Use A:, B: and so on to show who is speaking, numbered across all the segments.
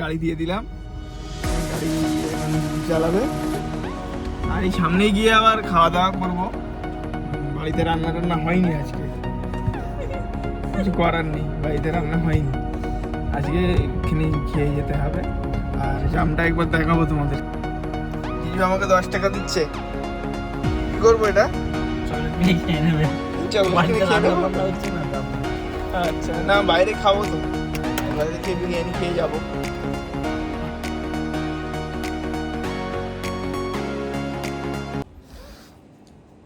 A: গাড়ি দিয়ে দিলাম, গাড়ি চালাবে। আর এই সামনে গিয়ে আবার খাওয়া দাওয়া করবো। বাড়িতে রান্না টান্না হয়নি আজকে, কিছু করার নেই, বাড়িতে রান্না হয়নি আজকে, এখানে খেয়ে যেতে হবে। আর জামটা একবার দেখাবো তোমাদের। জিজু আমাকে 10 টাকা দিচ্ছে, কি করবো এটা? আচ্ছা, না বাইরে খাবো তো, বাইরে থেকে বিরিয়ানি খেয়ে যাবো।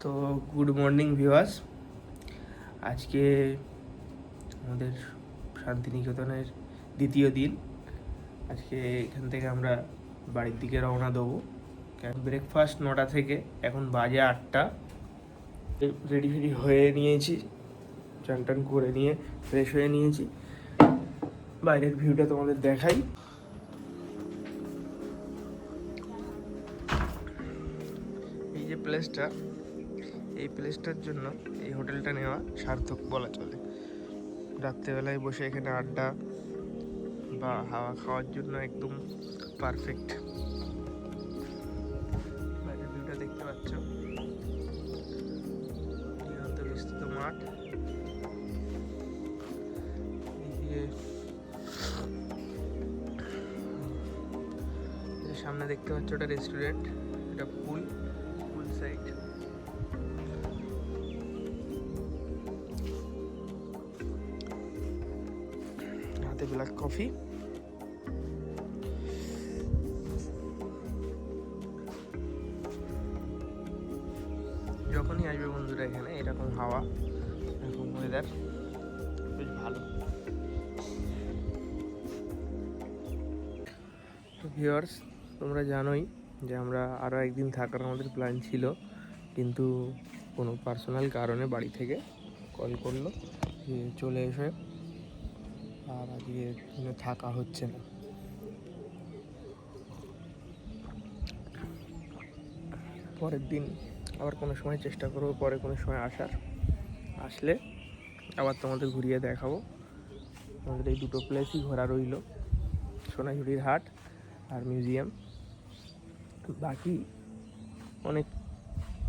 A: তো গুড মর্নিং ভিউয়ার্স, আজকে আমাদের শান্তিনিকেতনের দ্বিতীয় দিন। আজকে এখান থেকে আমরা বাড়ির দিকে রওনা দেবো। ব্রেকফাস্ট 9টা থেকে, এখন বাজে 8টা। রেডি ফেডি হয়ে নিয়েছি, চান টান করে নিয়ে ফ্রেশ হয়ে নিয়েছি। বাইরের ভিউটা তোমাদের দেখাই। এই যে প্লেসটা, এই প্লেসটার জন্য এই হোটেলটা নেওয়া সার্থক বলা চলে। রাত্রেবেলায় বসে এখানে আড্ডা বা হাওয়া খাওয়ার জন্য একদম পারফেক্ট। বাইরের ভিউটা দেখতে পাচ্ছ, দিগন্ত বিস্তৃত মাঠ। সামনে দেখতে পাচ্ছ ওটা রেস্টুরেন্ট, এটা পুল সাইড। হাতে ব্ল্যাক কফি। যখনই আসবে বন্ধুরা এখানে, এরকম হাওয়া, এরকম ওয়েদার, বেশ ভালো। তো ভিউয়ার্স, তোমরা জানোই যে আমরা আরও একদিন থাকার আমাদের প্ল্যান ছিল, কিন্তু কোনো পার্সোনাল কারণে বাড়ি থেকে কল করলো যে চলে এসে আর আজকে থাকা হচ্ছে না। পরের দিন আবার কোনো সময় চেষ্টা করবো, পরে কোনো সময় আসলে আবার তোমাদের ঘুরিয়ে দেখাবো। আমাদের এই দুটো প্লেসই ঘোরা রইল, সোনাঝুরির হাট আর মিউজিয়াম। বাকি অনেক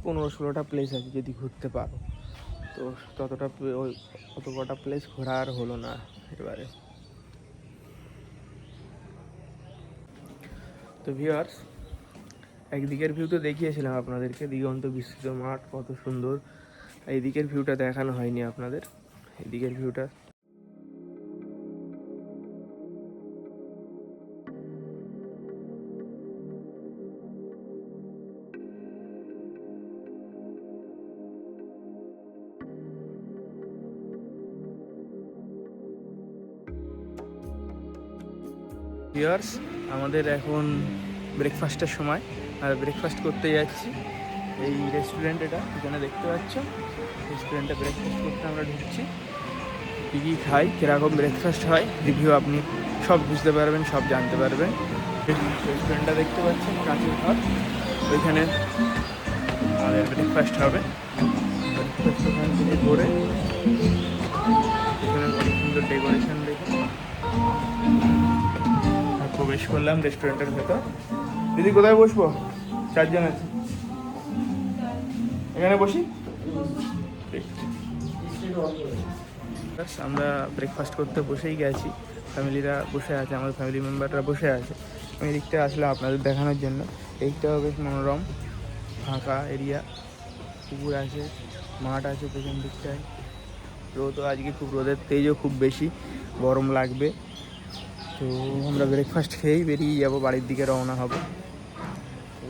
A: 15-16টা প্লেস আছে, যদি ঘুরতে পারো তো অত কটা প্লেস ঘোরা আর হলো না এবারে। তো ভিউয়ার্স, একদিকের ভিউ তো দেখিয়েছিলাম আপনাদেরকে, দিগন্ত বিস্তৃত মাঠ কত সুন্দর। এইদিকের ভিউটা দেখানো হয়নি আপনাদের, এইদিকের ভিউটা। ভিউয়ার্স, আমাদের এখন ব্রেকফাস্টের সময়, আর ব্রেকফাস্ট করতে যাচ্ছি এই রেস্টুরেন্ট, এটা এখানে দেখতে পাচ্ছ। রেস্টুরেন্টে ব্রেকফাস্ট করতে আমরা ঢুকছি। কী কী খাই, কীরকম ব্রেকফাস্ট হয়, রিভিউ আপনি সব বুঝতে পারবেন, সব জানতে পারবেন। রেস্টুরেন্টটা দেখতে পাচ্ছেন, কাঁচের ঘর, ওইখানে আমাদের ব্রেকফাস্ট হবে। ব্রেকফাস্ট ওখান থেকে করে এখানে অনেক সুন্দর ডেকোরেশন দেখে প্রবেশ করলাম রেস্টুরেন্টের ভেতর। দিদি কোথায় বসবো? 4 জন আছে, এখানে বসি। আমরা ব্রেকফাস্ট করতে বসেই গেছি, ফ্যামিলিরা বসে আছে, আমাদের ফ্যামিলি মেম্বাররা বসে আছে। আমি এদিকটা আসলাম আপনাদের দেখানোর জন্য। এইটাও বেশ মনোরম, ফাঁকা এরিয়া, পুকুর আছে, মাঠ আছে পেছন দিকটায়। রোদও আজকে খুব, রোদের তেজও খুব বেশি, গরম লাগবে। তো আমরা ব্রেকফাস্ট খেয়েই বেরিয়ে যাবো, বাড়ির দিকে রওনা হব। তো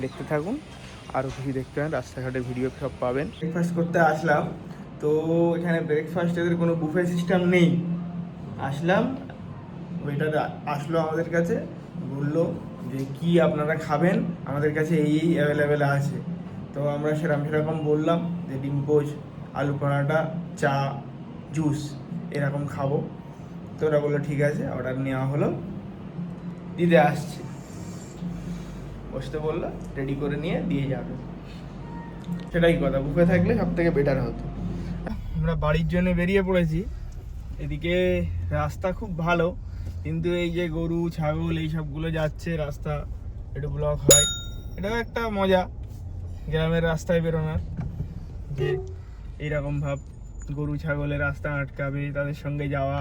A: দেখতে থাকুন, আরও কিছু দেখতে পাবেন, রাস্তাঘাটের ভিডিও সব পাবেন। ব্রেকফাস্ট করতে আসলাম, তো এখানে ব্রেকফাস্টের কোনো বুফে সিস্টেম নেই। আসলাম, ওয়েটার আসলো আমাদের কাছে, বললো যে কি আপনারা খাবেন, আমাদের কাছে এই অ্যাভেলেবেল আছে। তো আমরা সেরকম বললাম যে ডিম পোচ, আলু পরাঠা, চা, জুস এরকম খাবো। তো ওরা বললো ঠিক আছে, অর্ডার নেওয়া হলো, দিতে আসছে। বসতে বললো, রেডি করে নিয়ে দিয়ে যাবে। সেটাই কথা, বুফে থাকলে সব থেকে বেটার হতো। আমরা বাড়ির জন্য বেরিয়ে পড়েছি। এদিকে রাস্তা খুব ভালো, কিন্তু এই যে গরু ছাগল এই সবগুলো যাচ্ছে, রাস্তা একটু ব্লক হয়। এটাও একটা মজা গ্রামের রাস্তায় বেরোনোর, যে এইরকম ভাব গরু ছাগলের রাস্তা আটকাবে, তাদের সঙ্গে যাওয়া,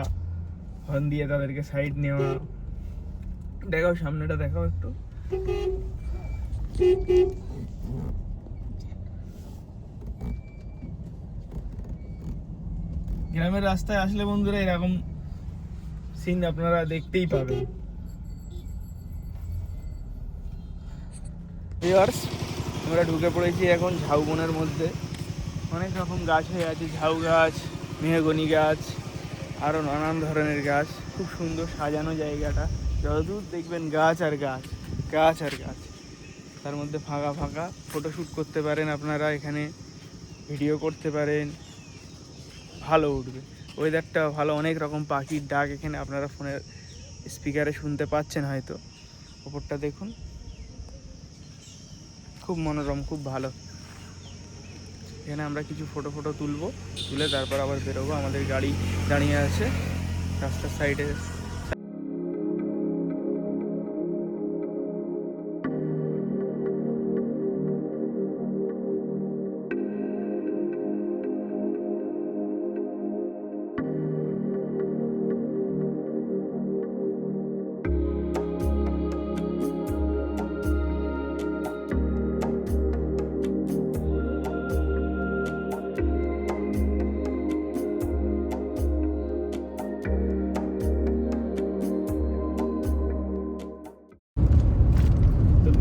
A: হর্ন দিয়ে তাদেরকে সাইড নেওয়া। দেখাও সামনেটা, দেখাও একটু। গ্রামের রাস্তায় আসলে বন্ধুরা এরকম সিন আপনারা দেখতেই পাবেন। ভিউয়ার্স, আমরা ঢুকে পড়েছি এখন ঝাউবনের মধ্যে। অনেক রকম গাছ হয়ে আছে, ঝাউ গাছ, মেহগনি গাছ, আরও নানান ধরনের গাছ। খুব সুন্দর সাজানো জায়গাটা, যতদূর দেখবেন গাছ আর গাছ, গাছ আর গাছ। তার মধ্যে ফাঁকা ফাঁকা ফটোশ্যুট করতে পারেন আপনারা, এখানে ভিডিও করতে পারেন, ভালো উঠবে। ওয়েদারটা ভালো, অনেক রকম পাখির ডাক এখানে আপনারা ফোনের স্পিকারে শুনতে পাচ্ছেন হয়তো। ওপরটা দেখুন, খুব মনোরম, খুব ভালো। এখানে আমরা কিছু ফটো তুলে তারপর আবার বেরোবো। আমাদের গাড়ি দাঁড়িয়ে আছে রাস্তার সাইডে।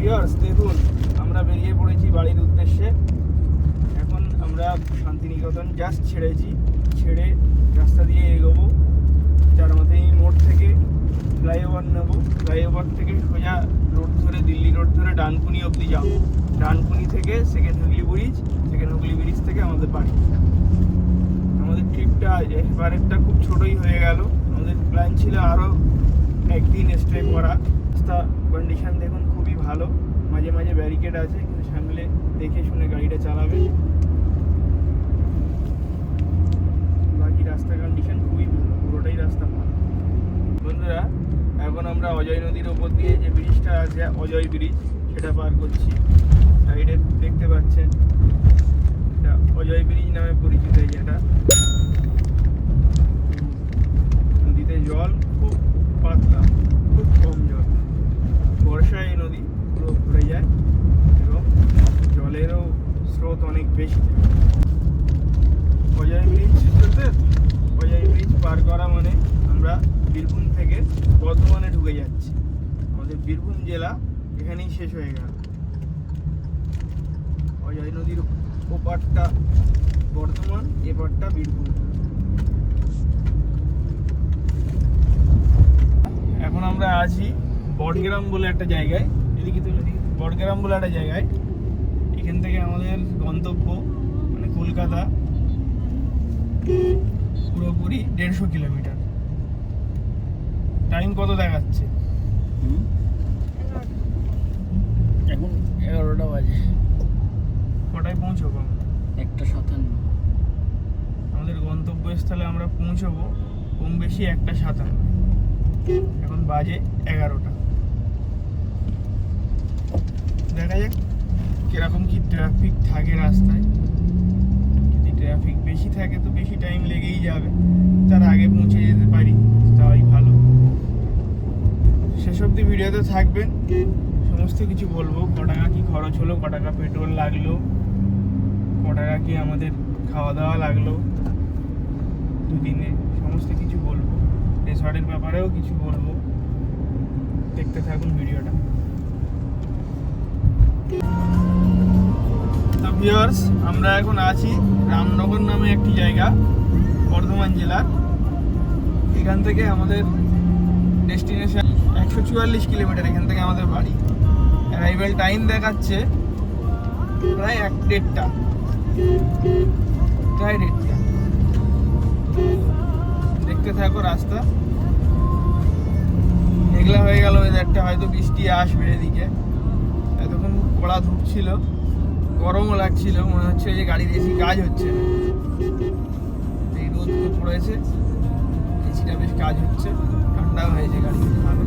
A: ভিউয়ার্স দেখুন, আমরা বেরিয়ে পড়েছি বাড়ির উদ্দেশ্যে। এখন আমরা শান্তিনিকেতন জাস্ট ছেড়ে রাস্তা দিয়ে এগোবো। চারমাথাই মোড় থেকে ফ্লাইওভার নেবো, ফ্লাইওভার থেকে সোজা রোড ধরে, দিল্লি রোড ধরে ডানকুনি অবধি যাবো। ডানকুনি থেকে সেকেন্ড হুগলি ব্রিজ থেকে আমাদের বাড়ি। আমাদের ট্রিপটা এবারেরটা খুব ছোটোই হয়ে গেল। আমাদের প্ল্যান ছিল আরও একদিন স্টে করা। রাস্তা কন্ডিশন দেখুন খুবই ভালো, মাঝে মাঝে ব্যারিকেড আছে, কিন্তু সামলে দেখে শুনে গাড়িটা চালাবে। বাকি রাস্তা কন্ডিশন খুবই ভালো, পুরোটাই রাস্তা ভালো। বন্ধুরা, এখন আমরা অজয় নদীর ওপর দিয়ে যে ব্রিজটা আছে, অজয় ব্রিজ, সেটা পার করছি। সাইডে দেখতে পাচ্ছেন, এটা অজয় ব্রিজ নামে পরিচিত। এটা নদীতে জল খুব পাতলা, খুব কম জল। বর্ষায় এই নদী পুরো ভরে যায় এবং জলেরও স্রোত অনেক বেশি থাকে। অজয় ব্রিজ পার করা মানে আমরা বীরভূম থেকে বর্ধমানে ঢুকে যাচ্ছি। আমাদের বীরভূম জেলা এখানেই শেষ হয়ে গেল। অজয় নদীর ওপারটা বর্ধমান, এপারটা বীরভূম। এখন আমরা আছি বটগ্রাম বলে একটা জায়গায়, বটগ্রাম বলে একটা জায়গায়। এখান থেকে আমাদের গন্তব্য মানে কলকাতা পুরোপুরি 150 কিলোমিটার। টাইম কত দেখাচ্ছে?
B: এখন 11টা বাজে।
A: কটায় পৌঁছবো?
B: 1:57।
A: আমাদের গন্তব্যস্থলে আমরা পৌঁছবো কম বেশি 1:57। এখন বাজে 11টা। দেখা যাক কিরকম কি ট্রাফিক থাকে রাস্তায়। যদি ট্রাফিক বেশি থাকে তো বেশি টাইম লেগেই যাবে, তার আগে পৌঁছে যেতে পারি তাই ভালো। শেষ অবধি ভিডিওতে থাকবেন, সমস্ত কিছু বলবো। ক টাকা কি খরচ হলো, ক টাকা পেট্রোল লাগলো, ক টাকা কি আমাদের খাওয়া দাওয়া লাগলো দুদিনে, সমস্ত কিছু বলবো। রিসর্টের ব্যাপারেও কিছু বলবো, দেখতে থাকুন ভিডিওটা। তো ভিউয়ার্স, আমরা এখন আছি রামনগর নামে একটি জায়গা, বর্ধমান জেলার। এখান থেকে আমাদের ডেস্টিনেশন 144 কিলোমিটার। এখান থেকে আমাদের বাড়ি। অ্যারাইভেল টাইম দেখাচ্ছে প্রায় 1:30টা, প্রায় 1:30টা। দেখতে থাকো রাস্তা। মেঘলা হয়ে গেল ওয়েদারটা, হয়তো বৃষ্টি আসবে এদিকে। এতক্ষণ কড়া ধূপ ছিল, গরমও লাগছিল, মনে হচ্ছে যে গাড়ির এসি কাজ হচ্ছে না। এই রোদ পড়েছে, এসিটা বেশ কাজ হচ্ছে, ঠান্ডা ঠান্ডা হয়েছে গাড়ি ভালো।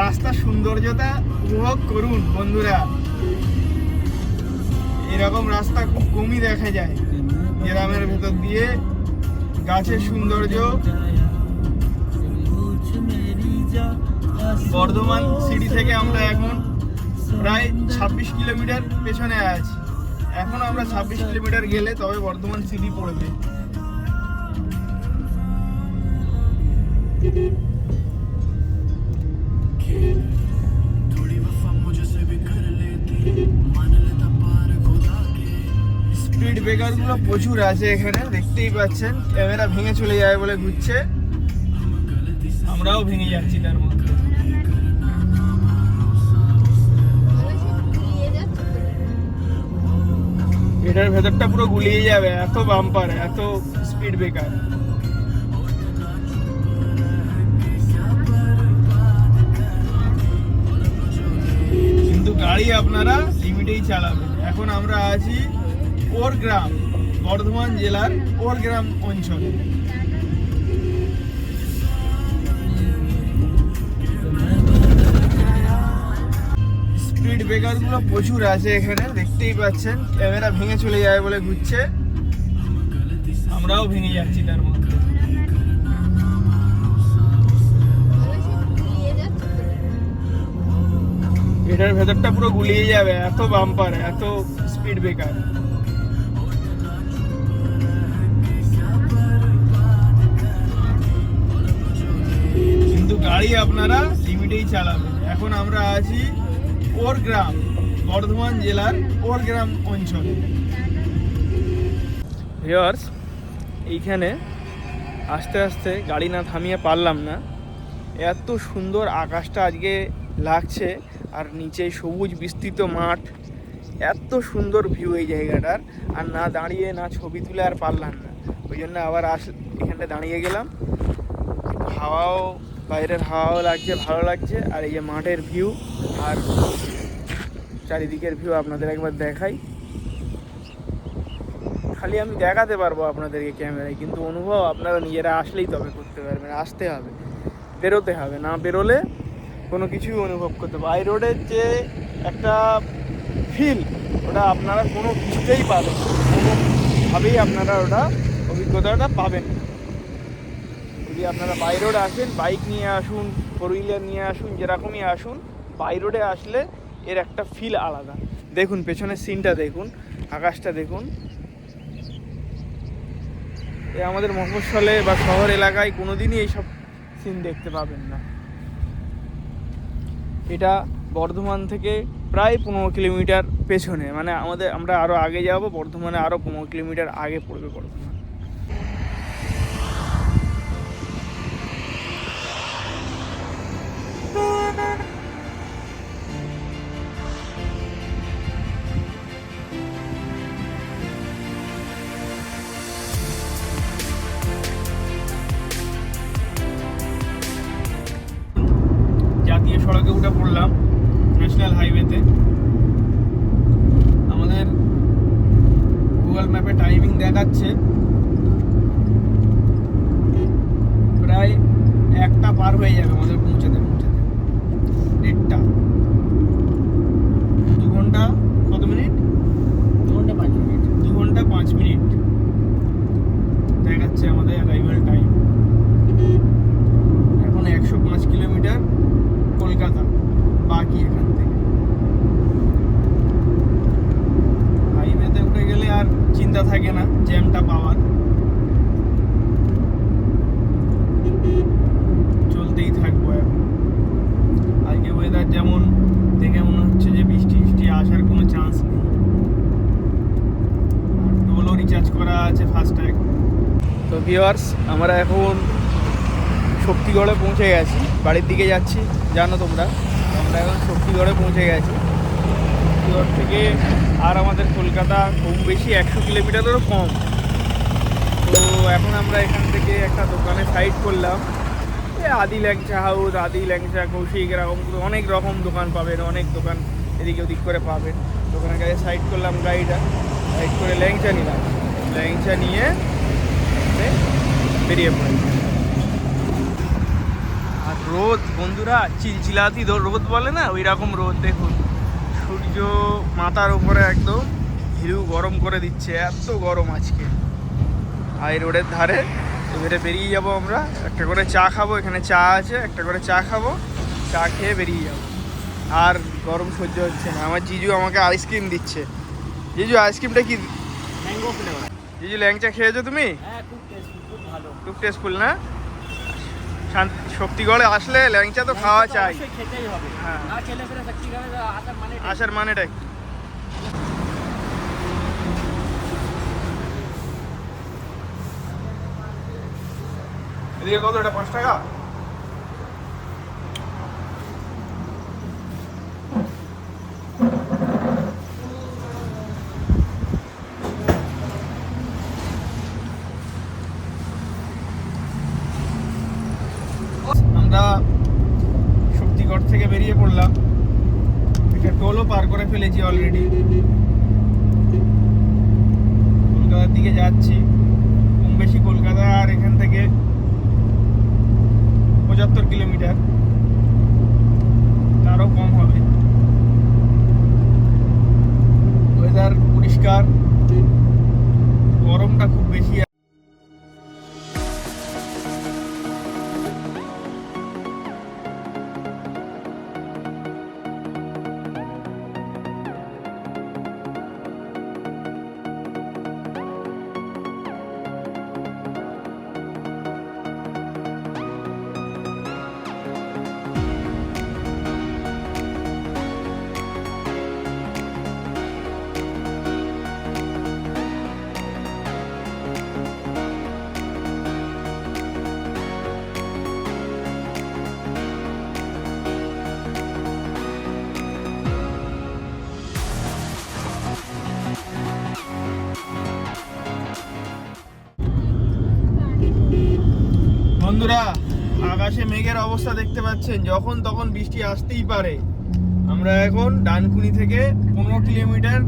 A: রাস্তার সৌন্দর্যতা উপভোগ করুন বন্ধুরা। এরকম রাস্তা খুব কমই দেখা যায় গ্রামের ভেতর দিয়ে। গাছের সৌন্দর্য। বর্ধমান সিটি থেকে আমরা এখন প্রায় 26 কিলোমিটার পেছনে আছি। এখন আমরা 26 কিলোমিটার গেলে তবে বর্ধমান সিটি পড়বে। স্পিড ব্রেকার গুলো প্রচুর আছে এখানে, দেখতেই পাচ্ছেন। ক্যামেরা ভেঙে চলে যায় বলে ঘুরছে, আমরাও ভেঙে যাচ্ছি তার মধ্যে। এটার ভেতরটা পুরো গুলিয়ে যাবে, এত বাম্পার, এত স্পিড ব্রেকার। কিন্তু গাড়ি আপনারা লিমিটেই চালাবেন। এখন আমরা আছি ওরগ্রাম, বর্ধমান জেলার ওরগ্রাম অঞ্চলে। স্পিড ব্রেকার গুলো প্রচুর আছে এখানে, দেখতেই পাচ্ছেন। ক্যামেরা ভেঙে চলে যায় বলে ঘুরছে, আমরাও ভেঙে যাচ্ছি তার মধ্যে। এটার ভেতরটা পুরো গুলিয়ে যাবে, এত বাম্পার, এত স্পিড ব্রেকার। কিন্তু গাড়ি আপনারা লিমিটেই চালাবেন। এখন আমরা আছি ওরগ্রাম, বর্ধমান জেলার ওরগ্রাম অঞ্চলে। ভিউয়ার্স, এইখানে আস্তে আস্তে গাড়ি না থামিয়ে পারলাম না। এত সুন্দর আকাশটা আজকে লাগছে, আর নিচে সবুজ বিস্তৃত মাঠ, এত সুন্দর ভিউ এই জায়গাটার। আর না দাঁড়িয়ে না ছবি তুলে আর পারলাম না, ওই জন্য আবার এখানটা দাঁড়িয়ে গেলাম। হাওয়াও, বাইরের হাওয়াও লাগছে, ভালো লাগছে। আর এই যে মাঠের ভিউ আর চারিদিকের ভিউ আপনাদের একবার দেখাই। খালি আমি দেখাতে পারবো আপনাদেরকে ক্যামেরায়, কিন্তু অনুভব আপনারা নিজেরা আসলেই তবে করতে পারবেন। আসতে হবে, বেরোতে হবে, না বেরোলে কোনো কিছুই অনুভব করতে হবে। বাই রোডের যে একটা ফিল, ওটা আপনারা কোনো কিছুতেই পাবেন, কোনোভাবেই আপনারা ওটা অভিজ্ঞতাটা পাবেন না। যদি আপনারা বাই রোড আসেন, বাইক নিয়ে আসুন, ফোর হুইলার নিয়ে আসুন, যেরকমই আসুন, বাই রোডে আসলে এর একটা ফিল আলাদা। দেখুন পেছনের সিনটা দেখুন, আকাশটা দেখুন। এ আমাদের মফস্বলে বা শহর এলাকায় কোনোদিনই এইসব সিন দেখতে পাবেন না। এটা বর্ধমান থেকে প্রায় 15 কিলোমিটার পেছনে, মানে আমরা আরও আগে যাব, বর্ধমানে আরও 15 কিলোমিটার আগে পড়বে বর্ধমান। জাতীয় সড়কে উঠে পড়লাম, ন্যাশনাল হাইওয়েতে। আমাদের গুগল ম্যাপে টাইমিং দেখাচ্ছে প্রায় 1টা পার হয়ে যাবে আমাদের পৌঁছাতে 1:30। 2 ঘন্টা কত মিনিট?
B: 2 ঘন্টা 5 মিনিট।
A: 2 ঘন্টা 5 মিনিট দেখাচ্ছে আমাদের অ্যারাইভাল টাইম। এখন 105 কিলোমিটার কলকাতা বাকি এখান থেকে। হাইওয়েতে উঠে গেলে আর চিন্তা থাকে না জ্যামটা পাওয়ার, চলতেই থাকবো। এখন আজকে ওয়েদার যেমন দেখে মনে হচ্ছে যে বৃষ্টি আসার কোনো চান্স নেই। আর টোলও রিচার্জ করা আছে ফাস্ট্যাগ। তো ভিউয়ার্স, আমরা এখন শক্তিগড়ে পৌঁছে গেছি, বাড়ির দিকে যাচ্ছি। জানো তোমরা, আমরা আমরা এখন শক্তিগড়ে পৌঁছে গেছি। শক্তিগড় থেকে আর আমাদের কলকাতা খুব বেশি 100 কিলোমিটারেরও কম। তো এখন আমরা এখান থেকে একটা দোকানে সাইড করলাম, আদি ল্যাংচা হাউস, আদি ল্যাংচা, কৌশিক, এরকম অনেক রকম দোকান পাবেন, অনেক দোকান এদিকে ওদিক করে পাবেন। দোকানের কাছে সাইড করলাম গাড়িটা, সাইড করে ল্যাংচা নিলাম, ল্যাংচা নিয়ে বেরিয়ে পড়ি। আর রোদ বন্ধুরা, চিলচিলাতি রোদ বলে না, ওই রকম রোদ। দেখুন সূর্য মাথার উপরে একদম হিরু গরম করে দিচ্ছে, এত গরম আজকে। আর এই রোডের ধারে এবারে বেরিয়ে যাব আমরা, একটা করে চা খাবো, এখানে চা আছে, একটা করে চা খাবো, চা খেয়ে বেরিয়ে যাব। আর গরম সহ্য হচ্ছে না। আমার জিজু আমাকে আইসক্রিম দিচ্ছে। জিজু আইসক্রিমটা কি?
B: Mango flavour.
A: জিজু ল্যাংচা খেয়েছো তুমি?
B: হ্যাঁ, খুব টেস্টি, খুব ভালো,
A: খুব টেস্টফুল না? শক্তিগড়ে আসলে ল্যাংচা তো খাওয়া চাই।
B: অবশ্যই খেতেই হবে।
A: হ্যাঁ।
B: না খেলে ফেলে শক্তিগড়ে
A: আসার মানেটা কি? এদিকে কত? এটা 5 টাকা। আমরা শক্তিগড় থেকে বেরিয়ে পড়লাম, একটা টোলও পার করে ফেলেছি অলরেডি। কলকাতার দিকে যাচ্ছি। কম বেশি কলকাতা আর এখান থেকে 75 কিলোমিটার, তারও কম হবে। ওয়েদার পরিষ্কার, গরমটা খুব বেশি। বন্ধুরা, আকাশে মেঘের অবস্থা দেখতে পাচ্ছেন, যখন তখন বৃষ্টি আসতেই পারে। আমরা এখন ডানকুনি থেকে 15 কিলোমিটার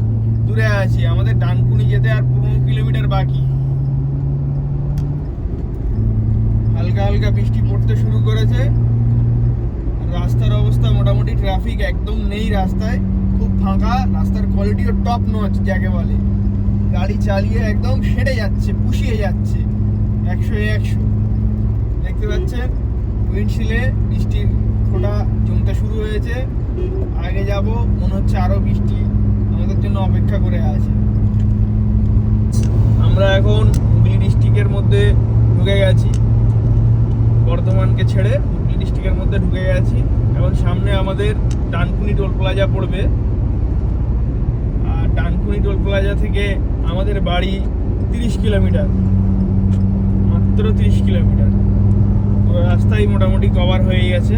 A: দূরে আছি। আমাদের ডানকুনি যেতে আর 15 কিলোমিটার বাকি। হালকা হালকা বৃষ্টি পড়তে শুরু করেছে। রাস্তার অবস্থা মোটামুটি, ট্রাফিক একদম নেই রাস্তায়, খুব ফাঁকা। রাস্তার কোয়ালিটিও টপ নচ যাকে বলে। গাড়ি চালিয়ে একদম সেরে যাচ্ছে, পুষিয়ে যাচ্ছে 100-100। দেখতে পাচ্ছেন উইন্ডশিলে বৃষ্টির ফোঁটা জমতে শুরু হয়েছে। আগে যাব, মনে হচ্ছে আরো বৃষ্টি আমাদের জন্য অপেক্ষা করে আছে। আমরা এখন হুগলি ডিস্ট্রিক্টের মধ্যে ঢুকে গেছি, বর্ধমানকে ছেড়ে হুগলি ডিস্ট্রিক্টের মধ্যে ঢুকে গেছি। এখন সামনে আমাদের ডানকুনি টোল প্লাজা পড়বে। আর ডানকুনি টোল প্লাজা থেকে আমাদের বাড়ি 30 কিলোমিটার, মাত্র 30 কিলোমিটার। তো রাস্তায় মোটামুটি কভার হয়ে গেছে,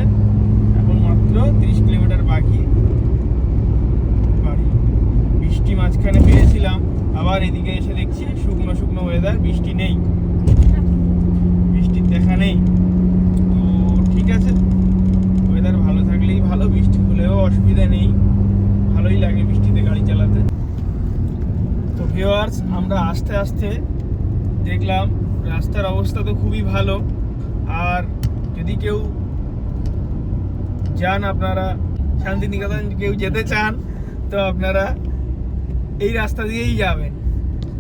A: এখন মাত্র 30 কিলোমিটার বাকি বাড়ি। বৃষ্টি মাঝখানে পেয়েছিলাম, আবার এদিকে এসে দেখছি শুকনো শুকনো ওয়েদার, বৃষ্টি নেই, বৃষ্টির দেখা নেই। তো ঠিক আছে, ওয়েদার ভালো থাকলেই ভালো, বৃষ্টি হলেও অসুবিধা নেই, ভালোই লাগে বৃষ্টিতে গাড়ি চালাতে। তো ভিউয়ার্স, আমরা আস্তে আস্তে দেখলাম রাস্তার অবস্থা তো খুবই ভালো। আর যদি কেউ যান, আপনারা শান্তিনিকেতন কেউ যেতে চান, তো আপনারা এই রাস্তা দিয়েই যাবেন।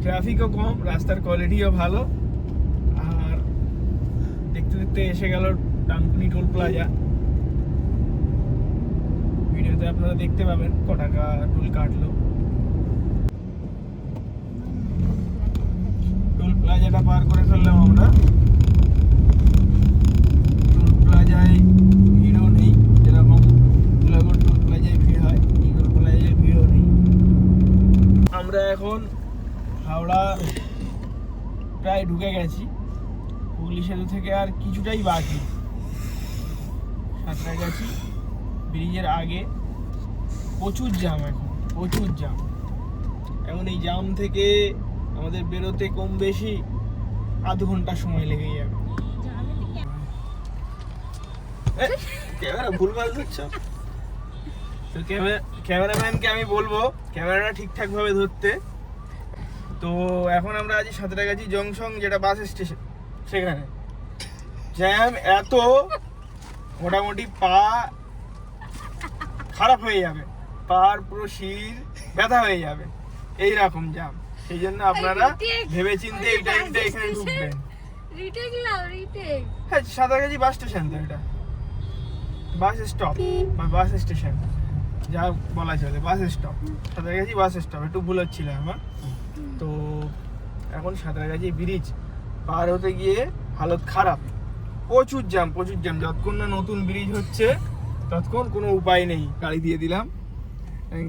A: ট্রাফিকও কম, রাস্তার কোয়ালিটিও ভালো। আর দেখতে দেখতে এসে গেল ডানকুনি টোল প্লাজা। ভিডিওতে আপনারা দেখতে পাবেন ক টাকা টোল কাটলো। টোল প্লাজাটা পার করে ফেললাম আমরা। টোল প্লাজায় ভিড়ও নেই, যেরকম গোলাঘাট টোল প্লাজায় ভিড় হয়, এই টোল প্লাজায় ভিড়ও নেই। আমরা এখন হাওড়া প্রায় ঢুকে গেছি। হুগলি সেতু থেকে আর কিছুটাই বাকি, সাঁতরাগাছি ব্রিজের আগে প্রচুর জ্যাম, এখন প্রচুর জ্যাম। এখন এই জ্যাম থেকে আমাদের বেরোতে কম বেশি আধ ঘন্টা সময় লেগে যাবে। ক্যামেরা ভুলভাল করছো তো। ক্যামেরাম্যানকে আমি বলবো ক্যামেরাটা ঠিকঠাক ভাবে ধরতে। তো এখন আমরা আছি সাঁতরাগাছি জংশন, যেটা বাস স্টেশন, সেখানে জ্যাম এত, মোটামুটি পা খারাপ হয়ে যাবে, পার পুরো শির ব্যথা হয়ে যাবে, এই রকম জ্যাম। সেই জন্য আপনারা ভেবে চিন্তে এই টাইমটা এখানে ঢুকবেন। হ্যাঁ, সাঁতরাগাছি বাস স্টেশন, তো এটা বাস স্টপ বা বাস স্টেশন যা বলা চলে, bus stop. Santragachi bus stop, একটু ভুল হচ্ছিল আমার। তো এখন সাঁতরাগাছি ব্রিজ পার হতে গিয়ে হালত খারাপ, প্রচুর জ্যাম, প্রচুর জ্যাম। যতক্ষণ না নতুন ব্রিজ হচ্ছে ততক্ষণ কোনো উপায় নেই। গাড়ি দিয়ে দিলাম,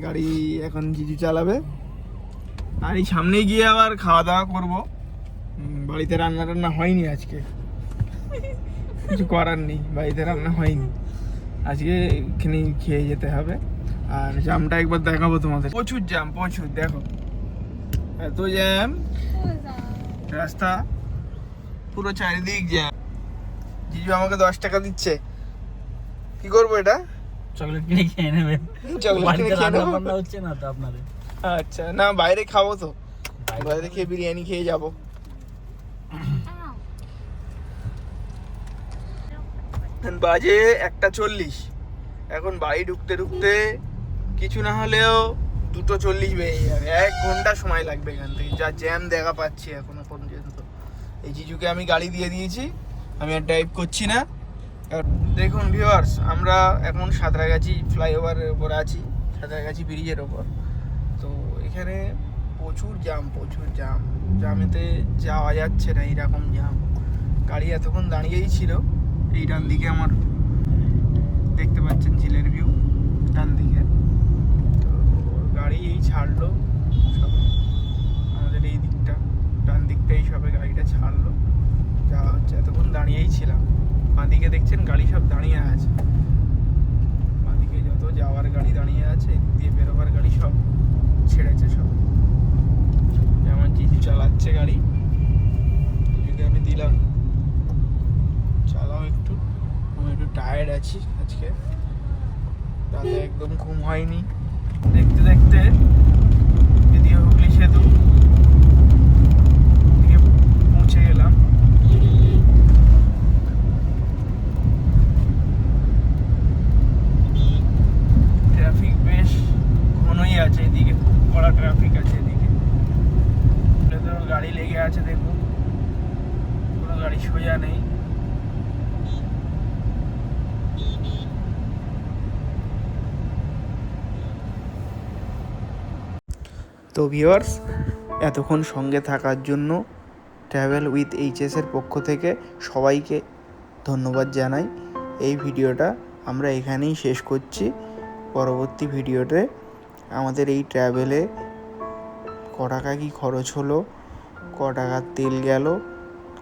A: গাড়ি এখন জিজু চালাবে। আর এই সামনে গিয়ে আবার খাওয়া দাওয়া করবো। বাড়িতে রান্না টান্না হয়নি আজকে, কিছু করার নেই, বাড়িতে রান্না হয়নি আজকে, এখানেই খেয়ে যেতে হবে। আর জ্যামটা একবার দেখাবো তোমাদের, প্রচুর জ্যাম, প্রচুর। দেখো এত জ্যাম, রাস্তা পুরো চারিদিক জ্যাম। জিজু আমাকে 10 টাকা দিচ্ছে, কি করবো এটা?
B: চকলেট কিনে খেয়ে নেবেন।
A: চকলেট কিনে খেয়ে
B: রান্না
A: নেবো?
B: বান্না হচ্ছে না তো আপনাদের?
A: আচ্ছা, না বাইরে খাবো তো, বাইরে খেয়ে বিরিয়ানি খেয়ে যাবো। বাজে 1:40, এখন বাড়ি ঢুকতে ঢুকতে কিছু না হলেও 2:40 বেজে যাবে। 1 ঘন্টা সময় লাগবে এখান থেকে, যা জ্যাম দেখা পাচ্ছি এখনো পর্যন্ত। এই জিজুকে আমি গাড়ি দিয়ে দিয়েছি, আমি আর ড্রাইভ করছি না। দেখুন ভিউয়ার্স, আমরা এখন সাঁতরাগাছি ফ্লাইওভারের ওপর আছি, সাঁতরাগাছি ব্রিজের ওপর। তো এখানে প্রচুর জ্যাম, প্রচুর জ্যাম, জ্যামেতে যাওয়া যাচ্ছে না, এইরকম জ্যাম। গাড়ি এতক্ষণ দাঁড়িয়েই ছিল। এই ডান দিকে আমার দেখতে পাচ্ছেন ঝিলের ভিউ, ডান দিকে। তো গাড়ি এই ছাড়লো সব, আমাদের এই দিকটা, ডান দিকটাই সবে গাড়িটা ছাড়লো, যাওয়া হচ্ছে। এতক্ষণ দাঁড়িয়েই ছিলাম। বাঁদিকে দেখছেন গাড়ি সব দাঁড়িয়ে আছে, বাঁদিকে যত যাওয়ার গাড়ি দাঁড়িয়ে আছে, এদিক দিয়ে বেরোবার গাড়ি সব ছেড়েছে সব। যেমন জিজু চালাচ্ছে গাড়ি, জিজুকে আমি দিলাম চালাও একটু। আমি একটু টায়ার্ড আছি আজকে, রাতে একদম ঘুম হয়নি। দেখতে দেখতে এদিকে হুগলি সেতু দিকে পৌঁছে গেলাম। ট্রাফিক বেশ ঘনই আছে এদিকে, খুব কড়া ট্রাফিক আছে এদিকে। তো গাড়ি লেগে আছে, দেখুন কোনো গাড়ি সোজা নেই। তো ভিউয়ার্স, এতক্ষণ সঙ্গে থাকার জন্য ট্রাভেল উইথ এইচএসের পক্ষ থেকে সবাইকে ধন্যবাদ জানাই। এই ভিডিওটা আমরা এখানেই শেষ করছি। পরবর্তী ভিডিওতে আমাদের এই ট্রাভেলে ক টাকা কী খরচ হলো, ক টাকার তেল গেল,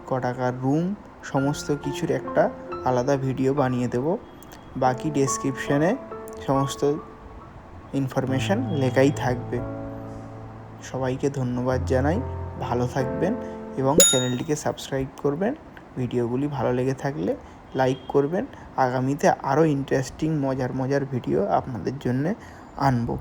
A: ক টাকার রুম, সমস্ত কিছুর একটা আলাদা ভিডিও বানিয়ে দেব। বাকি ডেসক্রিপশানে সমস্ত ইনফরমেশান লেখাই থাকবে। সবাইকে ধন্যবাদ জানাই, ভালো থাকবেন এবং চ্যানেলটিকে সাবস্ক্রাইব করবেন। ভিডিওগুলি ভালো লেগে থাকলে লাইক করবেন। আগামীতে আরও ইন্টারেস্টিং মজার ভিডিও আপনাদের জন্য আনবো।